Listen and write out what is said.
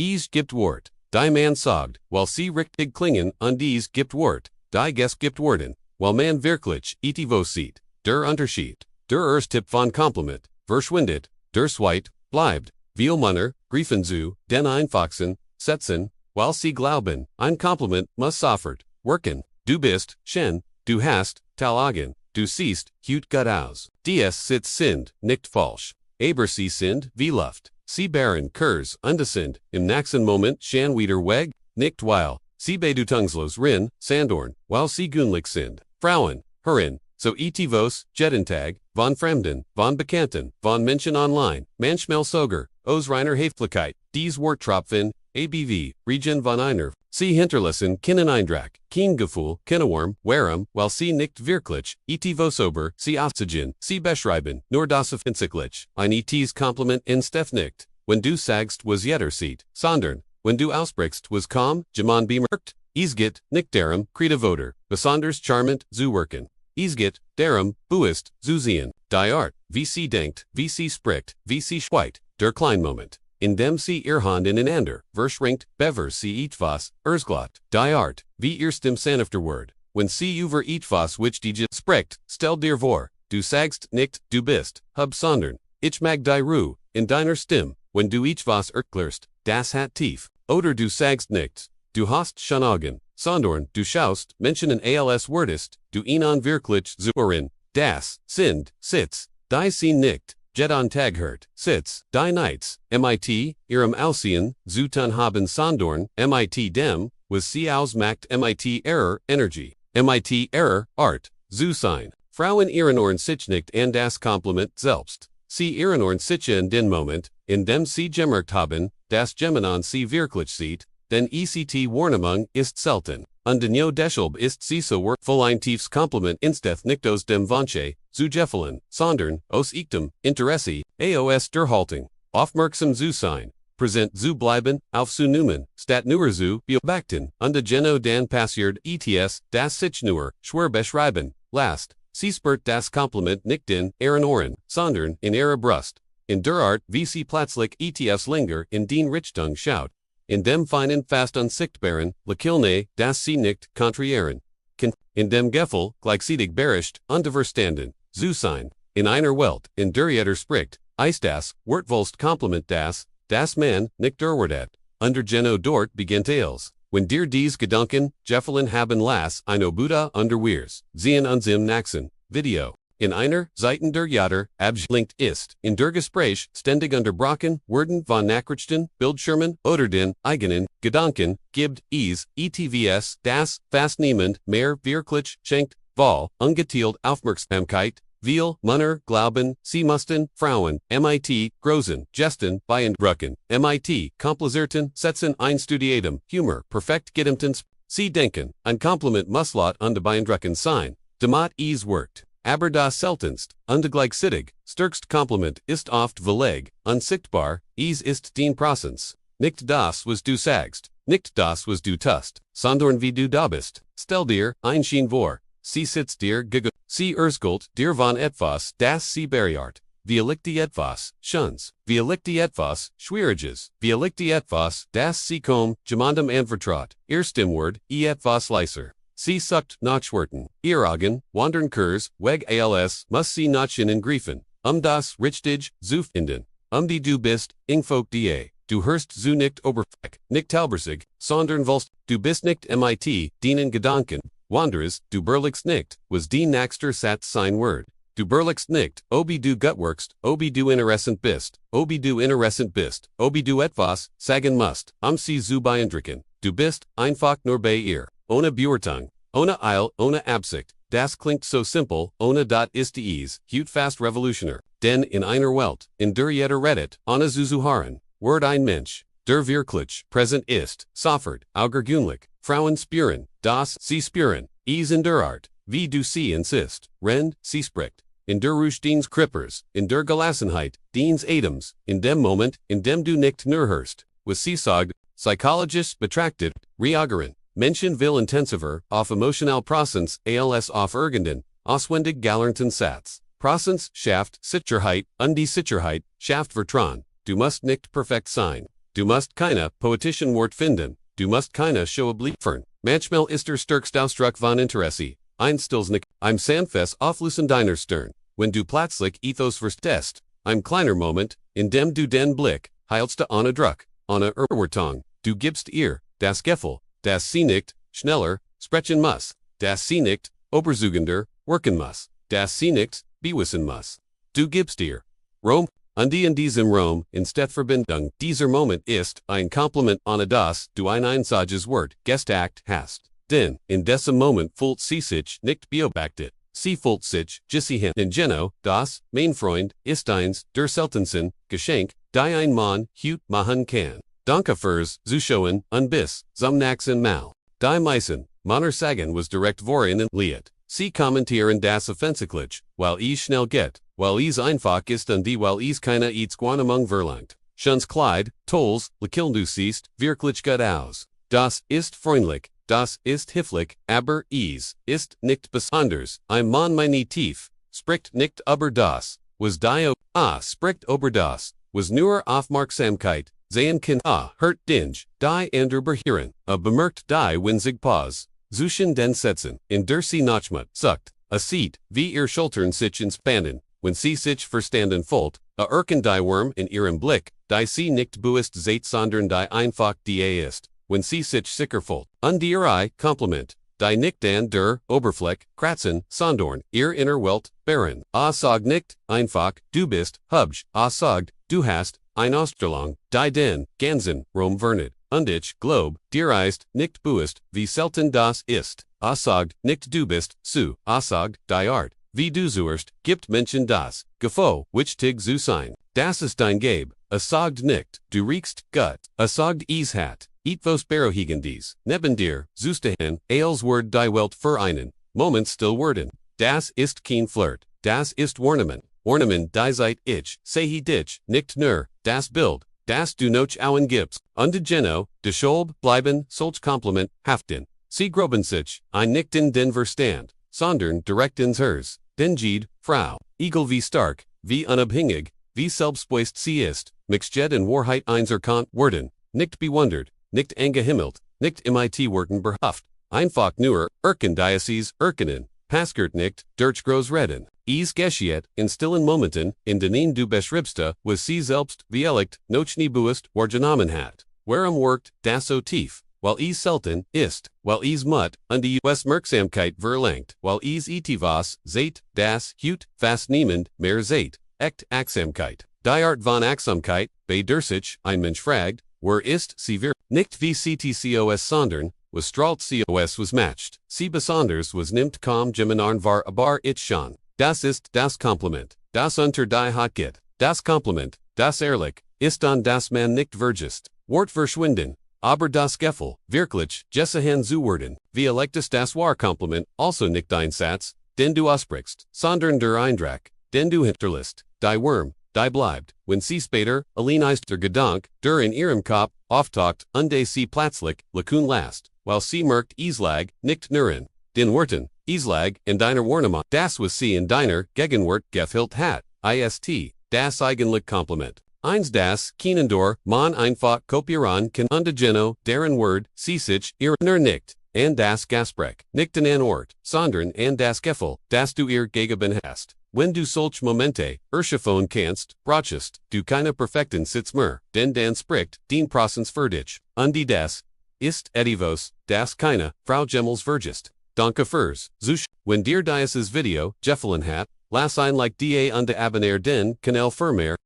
Is gibt Wort, die man sagt, weil sie richtig klingen und dies gibt Wort, die Ges gibt worden, weil man wirklich etwas sieht. Der Unterschied, der Erstipp von Kompliment, verschwindet, der Zweit, bleibt, viel Manner, griefen zu, den einfachsten, Sätzen, weil sie glauben, ein Kompliment muss sofort, wirken, du bist, schön, du hast, talagen, du siehst, gut aus. Dies sind, nicht falsch. Aber sie sind, wie Luft. Sie baren Kurs, undesind, im nächsten Moment schon wieder weg, nicht weil, sie bedeutungslos rin, Sandorn, weil sie günlich sind. Frauen, hören, so etwas, Jedentag, von Fremden, von Bekannten, von Menschen online, manchmal sogar, aus reiner Höflichkeit, dies Worttropfen, ABV, Regen von einer, sie hinterlassen keinen Eindruck, kein Gefühl, keine Wärme, warum, weil sie nicht wirklich, etwas über, sie oxygen, sie beschreiben, nur das offensichtlich, ein etwas Kompliment insteth nicht, wenn du sagst, was jeder sieht, sondern, wenn du ausbrichst, was kaum, jemand bemerkt, es geht, nicht darum, Voter, besonders charmant, zu wirken. Es geht, darum, buist, zu sehen, die Art, wie sie denkt, wie sie spricht, wie sie schweigt, der Kleinmoment, in dem sie ihr Hand ineinander, verschränkt, bever sie etwas, ersglot, die Art, wie ihr Stimm sanfterword, wenn sie über etwas which die spricht, stell dir vor, du sagst nicht, du bist, hub sondern, ich mag die Ruhe, in deiner Stimme, wenn du etwas erklärst, das hat tief, oder du sagst nichts, du hast schon Augen, sondern, du schaust, Menschen in als wordest, du ihnen wirklich zuhören, das sind, sitz, die sie nicht, jet an Tag hört, sitz, die nights, mit, ihrem Aussehen, zutan haben sondern, mit dem, was sie ausmacht mit error, Energy, mit error, Art, zu sein. Frauen ihren sich nicht an das Kompliment selbst. Sie ihren sich in den Moment, in dem sie gemerkt haben, das Geminan sie wirklich sieht, denn Wahrnehmung ist selten, und denno deshalb ist sie so wertvoll ein tiefes Kompliment insteth nicht aus dem Wunsch, zu gefallen, sondern, aus echtem Interesse, aus der Haltung, aufmerksam zu sein, präsent zu bleiben, aufzunehmen, statt nur zu beobachten, und genau dann passiert etwas, das sich nur schwer beschreiben lässt. Sie spürt das Kompliment nicht in ihren Ohren, sondern in ihrer Brust. In der Art, wie sie plötzlich etwas länger in den Richtung schaut. In dem feinen, fast unsichtbaren, Lächeln, das sie nicht kontrahieren kann. In dem Gefühl, gleichzeitig beherrscht, unterverstanden, zu sein. In einer Welt, in der jeder spricht, ist das, wertvollst Kompliment das man nicht erwartet. Under genau dort beginnt es. Wenn dir dies Gedanken, gefallen haben lass, ein Buddha unterwehrs, sehen uns im nächsten Video. In einer, Seiten der jeder, abgelenkt ist, in der Gespräch, ständig unterbrochen, werden von Nachrichten, Bildschirmen, oder den, eigenen, Gedanken, gibt es, etwas, das, fast niemand, mehr, wirklich, schenkt, weil, ungeteilt Aufmerksamkeit, viel, Männer, glauben, sie mussten, Frauen, mit, großen, Gesten, beeindrucken, mit, komplizierten, Sätzen einstudiatem, Humor, perfekt gedimmtens, sie denken, ein Kompliment muss laut und beeindruckend sein, damit es wirkt. Aber das seltenst, und gleichzeitig, stärkst Kompliment ist oft verleg, unsichtbar, es ist den Prozess. Nicht das, was du sagst, nicht das, was du tust, sondern wie du da bist, stell dir, ein Schien vor. Sie sitzt dir gegenüber, sie erskelt dir von etwas, das sie berjart, wie die etwas, schuns, wie die etwas, schwieriges, wie die etwas, das sie kaum, jemandem anvertraut, ihr Stimmwort, etwas leiser. Sie sucht Nachschwerten, ihr Augen, wandern Kurs, weg als, muss sie nachschinnen griefen, das richtig, zu finden, die du bist, ingfolk die, du hörst zu nicht oberflächlich, nicht taubersig, sondern willst, du bist nicht mit, dienen Gedanken. Wanderers, du berlichst nicht, was die nächster Satz sein Word. Du berlichst nicht, obi du gutworkst, obi du interessant bist, obi du etwas, sagen musst, sie zu beeindrucken. Du bist, einfach nur bei ihr, ohne Beurteilung, ohne Eil, ohne Absicht. Das klingt so simpel, ohne dat ist es, gut fast revolutionär. Denn in einer Welt, in der jeder redet, ohne zu hören, Word ein Mensch, der wirklich präsent ist, sofort, augenblicklich. Frauen spüren, das sie spüren, es in der Art, wie du sie insist, rend, sie spricht, in der Ruhe deens Krippers, in der Gelassenheit, deens Atems, in dem Moment, in dem du nicht nur hörst, was sie sagt, Psychologists betrachtet, reagieren, Menschen will intensiver, auf emotional Prozess als auf irgendein, auswendig galernten Satz. Prozess schafft Sicherheit, und die Sicherheit schafft Vertrauen, du musst nicht perfekt sein. du musst keine poetischen Wort finden, du musst keine Show liefern. Manchmal ist stärkst Ausdruck von Interesse, ein Stillsnick, I'm Sandfest auflösen deiner Stern, wenn du plötzlich Ethos verstehst, ein kleiner Moment, in dem du den Blick, heilst ohne Druck, ohne Erwartung, du gibst ihr, das Gefühl, dass sie nicht, schneller, sprechen muss, dass sie nicht, oberzugender, wirken muss, dass sie nicht, bewissen muss. Du gibst ihr. Rom, und in diesem Rom, instead Verbindung, dieser Moment ist, ein Kompliment ohne das, du ein einziges Wort, gesagt hast. Denn, in diesem Moment fühlt sie sich nicht beobachtet. Sie fühlt sich, gesichert in Geno, das, mein Freund, ist eins, der seltensten, Geschenk, die ein Mann, hut machen kann. Danke fürs, Zuschauen, und bis, zum nächsten Mal. Die meisten, Manner sagen was direkt vorin und liet. Sie kommentieren das offensichtlich, weil es schnell geht, weil es einfach ist und weil es keine Etzquanamung verlangt. Schönes Kleid, tolles, lächeln du siehst, wirklich gut aus. Das ist freundlich, das ist höflich, aber es ist nicht besonders, ein Mann meine tief, spricht nicht über das, was die spricht über das, was nur Aufmerksamkeit, sehen kann, hört dinge, die ander behieren, bemerkt die winzig Pause. Zwischen den Sätzen, in der sie nachmut, sagt, sieht, wie ihr Schultern sich entspannen, wenn sie sich verstanden fühlt, erken die Wurm in ihrem Blick, die sie nicht buist seht sondern die einfach die ist, wenn sie sich sicher fühlt. Und ihr Kompliment, die nicht an der Oberfläche kratzen, sondern ihr inner Welt berühren. Sagt nicht, einfach, du bist, hübsch, sagt, du hast, eine Ausstrahlung, die den ganzen Raum vernet. Und ich glaub, dir ist nicht bewusst, wie selten das ist. Sagt nicht du bist, so, sagt die Art, wie du suchst, gibt Menschen das Gefühl, which tig zu sein. Das ist dein Gabe. Sagt nicht, du riechst gut. Sagt es hat, etwas Beruhigendes, neben dir, zustehen, als Word die Welt vereinen, Moment still werden. Das ist kein Flirt, das ist Ornament. Ornament die Zeit ich, sehe dich, nicht nur, das Bild. Das du noch auen gibst, und Geno, de Schulb, bleiben, solch Kompliment, haften. Sie groben sich, ein nicht in den Verstand, sondern direkt ins Herz, den Jede, Frau, egal wie stark, wie unabhängig, wie selbstbewusst sie ist, mixjet in Wahrheit einserkannt werden, nicht bewundert, nicht angehimmelt, nicht mit Worten behaftet, einfach nur, Diocese, erkennen, paskert nicht, durch groß reden. Es geschieht, in stillen Momenten, in denen du beschreibst, was sie selbst, vielleicht, noch nie bewusst, wahrgenommen hat. Warum wirkt das so tief? Weil es selten ist, weil es mut, und die Aufmerksamkeit verlangt, weil es etwas, seht, das, hut, fast niemand, mehr seht, echt Achtsamkeit. Die Art von Achtsamkeit, bei der sich, ein Mensch fragt, wer ist sie nicht wie CTCOS sondern, was strahlt COS was matched, sie besonders was nimmt kaum Geminan var aber ich schon. Das ist das Kompliment, das unter die Haut geht. Das Kompliment, das ehrlich, ist an das man nicht vergisst. Wort verschwinden, aber das Gefühl, wirklich, Jessahan zu werden, wie electus das war Kompliment, also nicht dein Satz, den du aussprichst, sondern der Eindruck, den du hinterlässt, die Wurm, die bleibt, wenn sie später, allein ist der Gedanke, der in ihrem Kopf, auftaucht, und sie plötzlich, lekun last, weil sie merkt lag, nicht nur in den Worten, lag, in deiner Wahrnehmung, das was sie in deiner Gegenwart gefühlt hat, ist, das eigentlich Kompliment. Eins das, Kienendor, man einfach kopieren kann und Geno, deren Word, sie sich, ihr nicht, and das Gasprech, nicht an ein Ort, sondern an das Gefühl, das du ihr gegeben hast. Wenn du solch Momente, erschaffen kannst, brauchst du keine perfekten Sitz mehr, denn dann spricht, den Prozess für dich, und die das, ist etwas, das keine, Frau Gemmels vergisst. Danke fürs Zusch. Wenn dir dieses Video gefallen hat, lass ein Like da und abonniere den Kanal für mehr